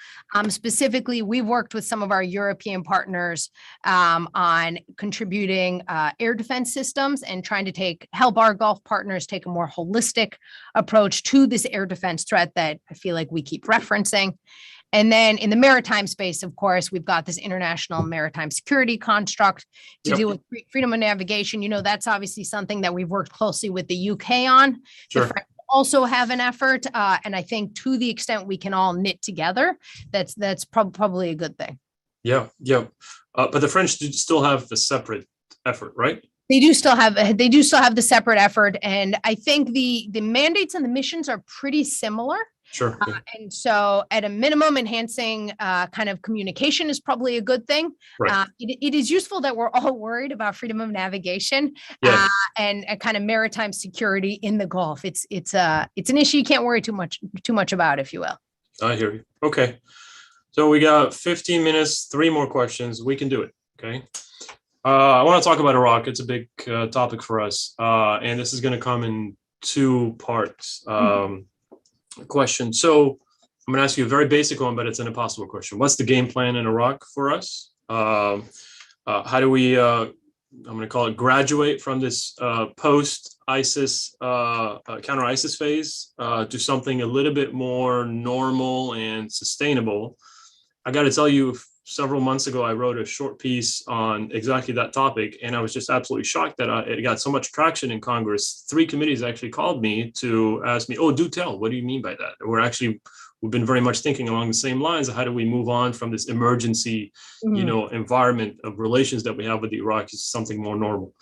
specifically, we've worked with some of our European partners on contributing air defense systems and trying to help our Gulf partners take a more holistic approach to this air defense threat that I feel like we keep referencing. And then in the maritime space, of course, we've got this international maritime security construct to deal with freedom of navigation. That's obviously something that we've worked closely with the UK on. The French also have an effort. And I think to the extent we can all knit together, that's probably a good thing. Yeah. But the French do still have the separate effort, right? They do still have the separate effort. And I think the mandates and the missions are pretty similar. Sure. And so at a minimum, enhancing kind of communication is probably a good thing. It is useful that we're all worried about freedom of navigation and a kind of maritime security in the Gulf. It's an issue you can't worry too much about, if you will. I hear you. Okay. So we got 15 minutes, 3 more questions. We can do it. Okay. I want to talk about Iraq. It's a big topic for us. And this is going to come in 2 parts. Question. So I'm going to ask you a very basic one, but it's an impossible question. What's the game plan in Iraq for us? How do we, I'm going to call it, graduate from this post-ISIS, counter-ISIS phase to something a little bit more normal and sustainable? I got to tell you, several months ago, I wrote a short piece on exactly that topic, and I was just absolutely shocked that it got so much traction in Congress. 3 committees actually called me to ask me, "Oh, do tell, what do you mean by that?" We've been very much thinking along the same lines of how do we move on from this emergency, environment of relations that we have with the Iraqis to something more normal.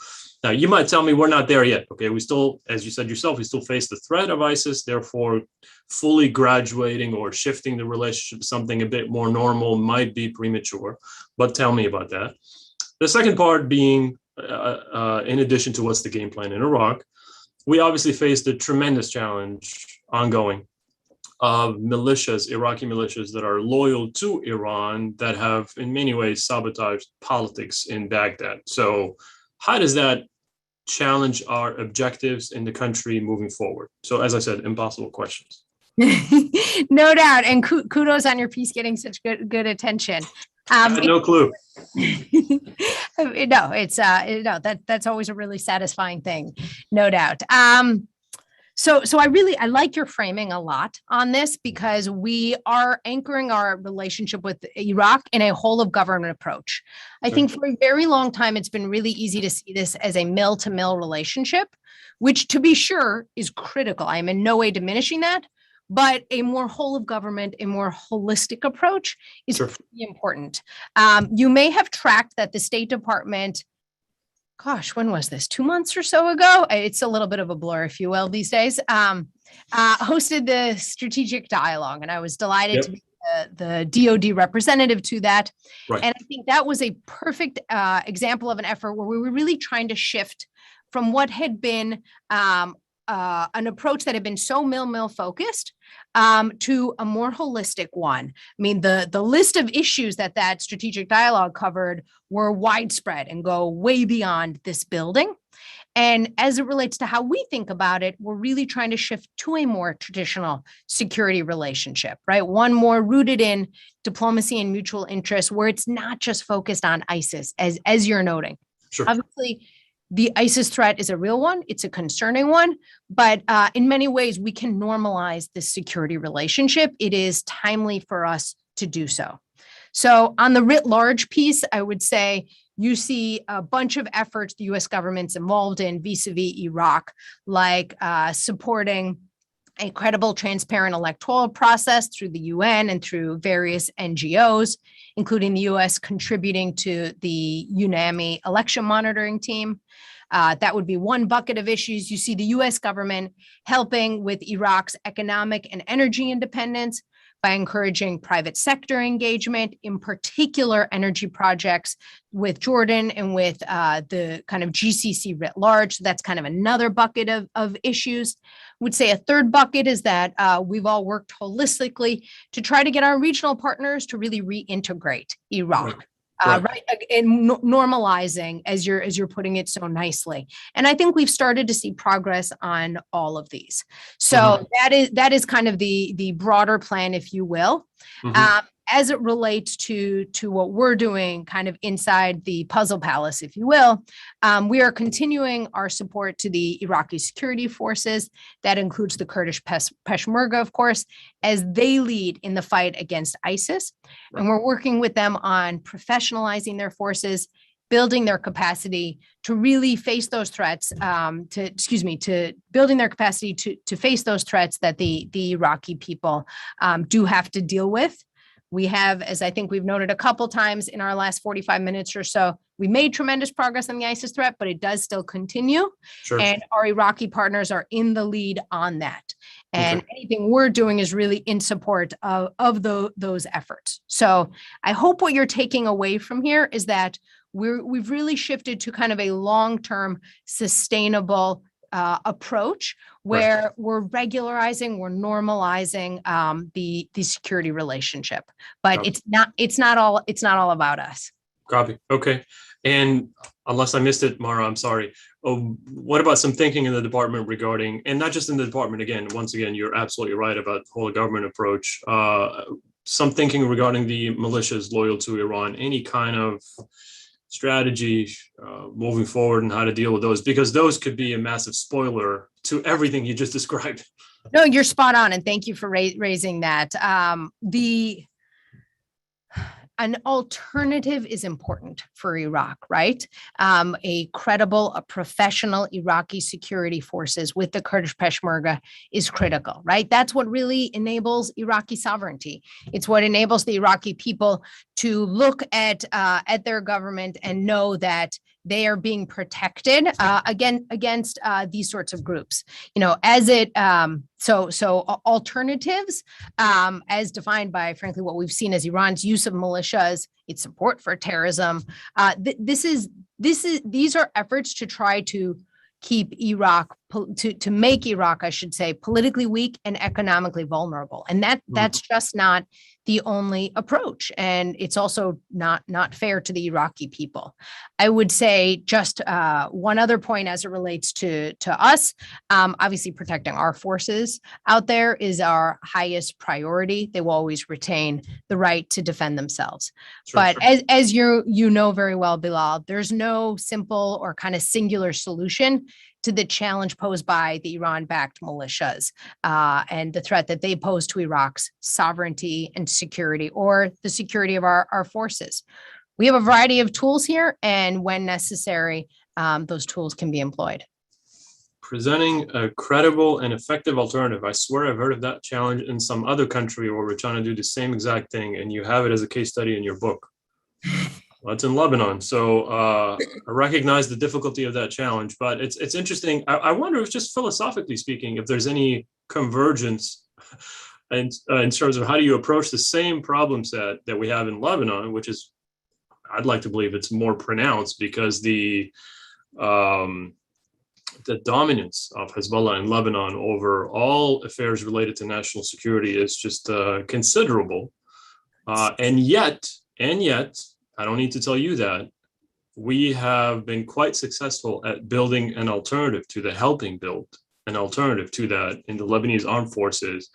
Now, you might tell me we're not there yet. Okay, we still, as you said yourself, we still face the threat of ISIS. Therefore, fully graduating or shifting the relationship to something a bit more normal might be premature. But tell me about that. The second part being, in addition to what's the game plan in Iraq, we obviously face the tremendous challenge ongoing of militias, Iraqi militias that are loyal to Iran that have in many ways sabotaged politics in Baghdad. So how does that challenge our objectives in the country moving forward? So as I said, impossible questions. No doubt. And kudos on your piece getting such good attention. I had no clue. That's always a really satisfying thing. No doubt. So I like your framing a lot on this because we are anchoring our relationship with Iraq in a whole of government approach. I think for a very long time, it's been really easy to see this as a mill to mill relationship, which to be sure is critical. I am in no way diminishing that, but a more whole of government, a more holistic approach is pretty important. You may have tracked that the State Department, when was this? 2 months or so ago? It's a little bit of a blur, if you will, these days. Hosted the strategic dialogue, and I was delighted to be the DoD representative to that. And I think that was a perfect example of an effort where we were really trying to shift from what had been an approach that had been so mill focused to a more holistic one. I mean, the list of issues that strategic dialogue covered were widespread and go way beyond this building. And as it relates to how we think about it, we're really trying to shift to a more traditional security relationship, right? One more rooted in diplomacy and mutual interest, where it's not just focused on ISIS, as you're noting. Sure. Obviously, the ISIS threat is a real one. It's a concerning one, but in many ways, we can normalize this security relationship. It is timely for us to do so. So on the writ large piece, I would say you see a bunch of efforts the U.S. government's involved in vis-a-vis Iraq, like supporting a credible, transparent electoral process through the UN and through various NGOs, including the U.S. contributing to the UNAMI election monitoring team. That would be one bucket of issues. You see the U.S. government helping with Iraq's economic and energy independence by encouraging private sector engagement, in particular energy projects with Jordan and with the kind of GCC writ large. So that's kind of another bucket of issues. I would say a third bucket is that we've all worked holistically to try to get our regional partners to really reintegrate Iraq. Right, and normalizing, as you're putting it so nicely, and I think we've started to see progress on all of these. So that is kind of the broader plan, if you will. As it relates to what we're doing kind of inside the puzzle palace, if you will, we are continuing our support to the Iraqi security forces. That includes the Kurdish Peshmerga, of course, as they lead in the fight against ISIS. And we're working with them on professionalizing their forces, building their capacity to really face those threats, to building their capacity to face those threats that the Iraqi people do have to deal with. We have, as I think we've noted a couple times in our last 45 minutes or so, we made tremendous progress on the ISIS threat, but it does still continue. Sure. And our Iraqi partners are in the lead on that. And anything we're doing is really in support of those efforts. So I hope what you're taking away from here is that we've really shifted to kind of a long-term sustainable approach where we're regularizing, we're normalizing the security relationship, but it's not all about us. Copy. Okay. And unless I missed it, Mara, I'm sorry. What about some thinking in the department regarding, and not just in the department, once again, you're absolutely right about the whole government approach. Some thinking regarding the militias loyal to Iran, any kind of strategy moving forward and how to deal with those, because those could be a massive spoiler to everything you just described. No, you're spot on. And thank you for raising that. An alternative is important for Iraq, right? A credible, a professional Iraqi security forces with the Kurdish Peshmerga is critical, right? That's what really enables Iraqi sovereignty. It's what enables the Iraqi people to look at their government and know that they are being protected against these sorts of groups. So alternatives, as defined by, frankly, what we've seen as Iran's use of militias, its support for terrorism. These are efforts to try to keep Iraq, to make Iraq, I should say, politically weak and economically vulnerable. And that's just not the only approach. And it's also not fair to the Iraqi people. I would say just one other point as it relates to us, obviously protecting our forces out there is our highest priority. They will always retain the right to defend themselves. But as you know very well, Bilal, there's no simple or kind of singular solution to the challenge posed by the Iran-backed militias and the threat that they pose to Iraq's sovereignty and security, or the security of our forces. We have a variety of tools here, and when necessary, those tools can be employed. Presenting a credible and effective alternative. I swear I've heard of that challenge in some other country where we're trying to do the same exact thing, and you have it as a case study in your book. Well, it's in Lebanon. So I recognize the difficulty of that challenge, but it's interesting. I wonder if, just philosophically speaking, if there's any convergence in terms of how do you approach the same problem set that we have in Lebanon, which is, I'd like to believe it's more pronounced because the dominance of Hezbollah in Lebanon over all affairs related to national security is just considerable. And yet, I don't need to tell you that we have been quite successful at building an alternative to helping build an alternative to that in the Lebanese armed forces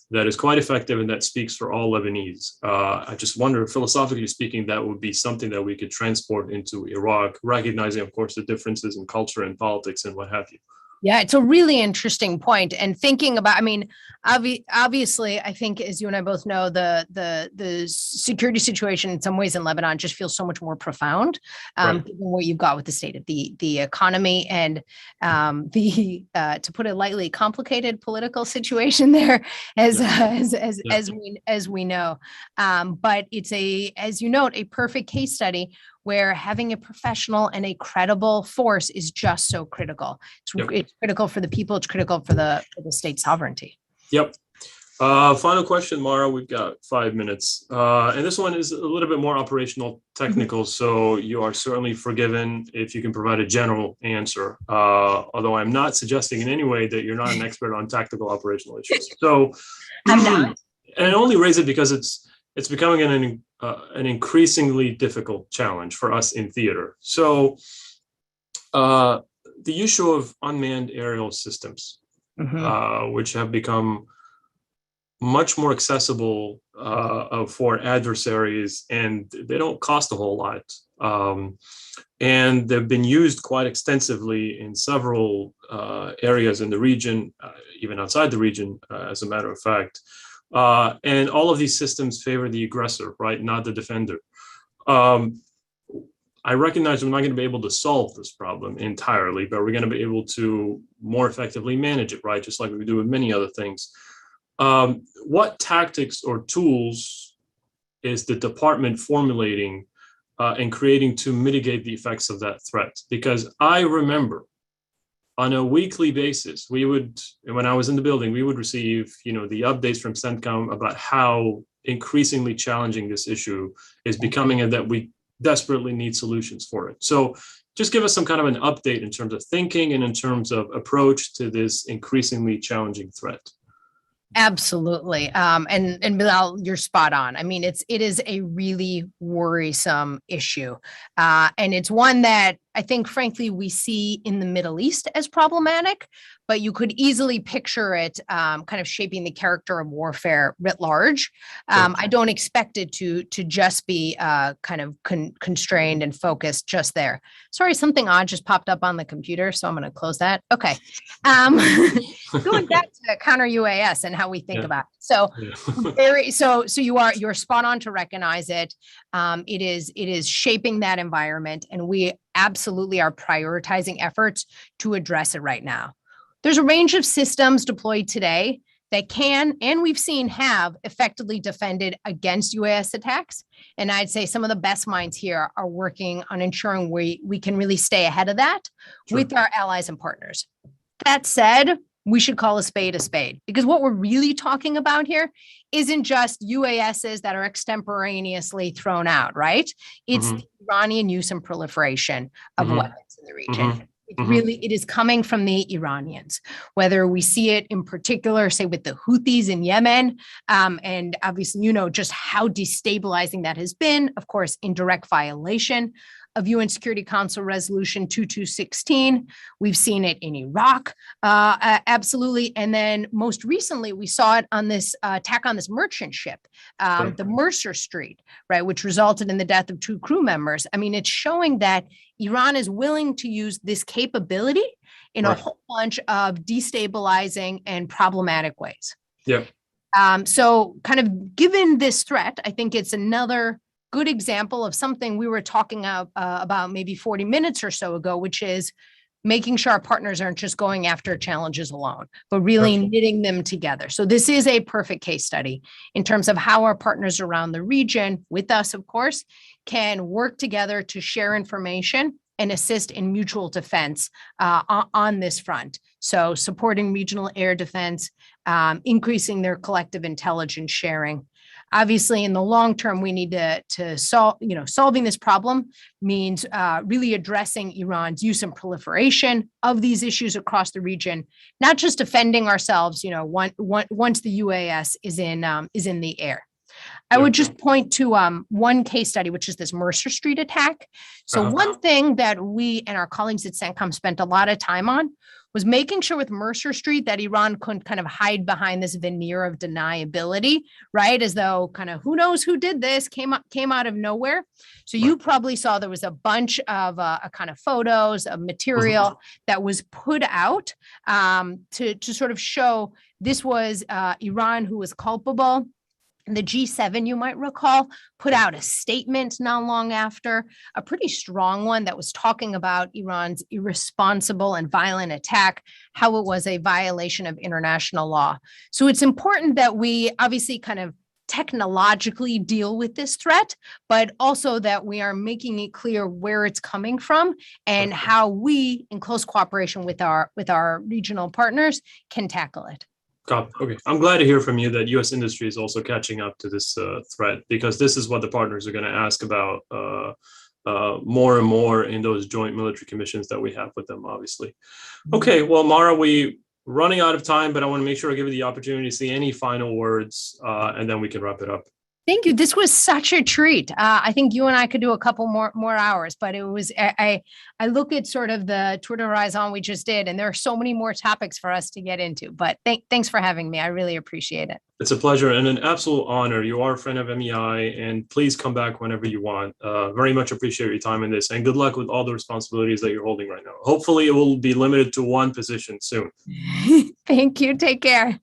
that is quite effective and that speaks for all Lebanese. I just wonder, philosophically speaking, that would be something that we could transport into Iraq, recognizing, of course, the differences in culture and politics and what have you. Yeah, it's a really interesting point. And thinking about, I mean, obviously, I think, as you and I both know, the security situation in some ways in Lebanon just feels so much more profound, Right. given what you've got with the state of the economy and to put it lightly, complicated political situation there, as we know. But it's as you note, a perfect case study where having a professional and a credible force is just so critical. It's critical for the people. It's critical for the state sovereignty. Yep. Final question, Mara. We've got 5 minutes. And this one is a little bit more operational technical, so you are certainly forgiven if you can provide a general answer, although I'm not suggesting in any way that you're not an expert on tactical operational issues. So, I'm not. And I only raise it because it's becoming an increasingly difficult challenge for us in theater. So the issue of unmanned aerial systems, which have become much more accessible for adversaries, and they don't cost a whole lot. And they've been used quite extensively in several areas in the region, even outside the region, as a matter of fact. And all of these systems favor the aggressor, right, not the defender. I recognize we're not going to be able to solve this problem entirely, but we're going to be able to more effectively manage it, right, just like we do with many other things. What tactics or tools is the department formulating and creating to mitigate the effects of that threat? Because I remember on a weekly basis, when I was in the building, we would receive, the updates from CENTCOM about how increasingly challenging this issue is becoming and that we desperately need solutions for it. So just give us some kind of an update in terms of thinking and in terms of approach to this increasingly challenging threat. Absolutely. And Bilal, you're spot on. I mean, it is a really worrisome issue. And it's one that I think, frankly, we see in the Middle East as problematic, but you could easily picture it kind of shaping the character of warfare writ large. I don't expect it to just be kind of constrained and focused just there. Sorry, something odd just popped up on the computer, so I'm going to close that. Okay. Going back to counter UAS and how we think about it. So you're spot on to recognize it. It is shaping that environment, and we absolutely are prioritizing efforts to address it right now. There's a range of systems deployed today that can, and we've seen have, effectively defended against UAS attacks. And I'd say some of the best minds here are working on ensuring we can really stay ahead of that with our allies and partners. That said, we should call a spade, because what we're really talking about here isn't just UASs that are extemporaneously thrown out, right? It's the Iranian use and proliferation of weapons in the region. It is coming from the Iranians, whether we see it in particular, say, with the Houthis in Yemen, and obviously, just how destabilizing that has been, of course, in direct violation of UN Security Council Resolution 2216. We've seen it in Iraq, absolutely. And then most recently, we saw it on this attack on this merchant ship, the Mercer Street, right, which resulted in the death of 2 crew members. I mean, it's showing that Iran is willing to use this capability in a whole bunch of destabilizing and problematic ways. Yeah. So kind of given this threat, I think it's another good example of something we were talking about maybe 40 minutes or so ago, which is making sure our partners aren't just going after challenges alone, but really knitting them together. So this is a perfect case study in terms of how our partners around the region, with us, of course, can work together to share information and assist in mutual defense on this front. So supporting regional air defense, increasing their collective intelligence sharing. Obviously, in the long term, we need to solve, solving this problem means really addressing Iran's use and proliferation of these issues across the region, not just defending ourselves, once the UAS is in the air. I would just point to one case study, which is this Mercer Street attack. So one thing that we and our colleagues at CENTCOM spent a lot of time on was making sure with Mercer Street that Iran couldn't kind of hide behind this veneer of deniability, right? As though kind of who knows who did this, came out of nowhere. So you probably saw there was a bunch of a kind of photos of material that was put out to sort of show this was Iran who was culpable. The G7, you might recall, put out a statement not long after, a pretty strong one that was talking about Iran's irresponsible and violent attack, how it was a violation of international law. So it's important that we obviously kind of technologically deal with this threat, but also that we are making it clear where it's coming from and how we, in close cooperation with our regional partners, can tackle it. Okay. I'm glad to hear from you that U.S. industry is also catching up to this threat, because this is what the partners are going to ask about more and more in those joint military commissions that we have with them, obviously. Okay, well, Mara, we running out of time, but I want to make sure I give you the opportunity to say any final words, and then we can wrap it up. Thank you. This was such a treat. I think you and I could do a couple more hours, but it was, I look at sort of the Twitter Horizon we just did, and there are so many more topics for us to get into, but thanks for having me. I really appreciate it. It's a pleasure and an absolute honor. You are a friend of MEI, and please come back whenever you want. Very much appreciate your time in this, and good luck with all the responsibilities that you're holding right now. Hopefully it will be limited to one position soon. Thank you. Take care.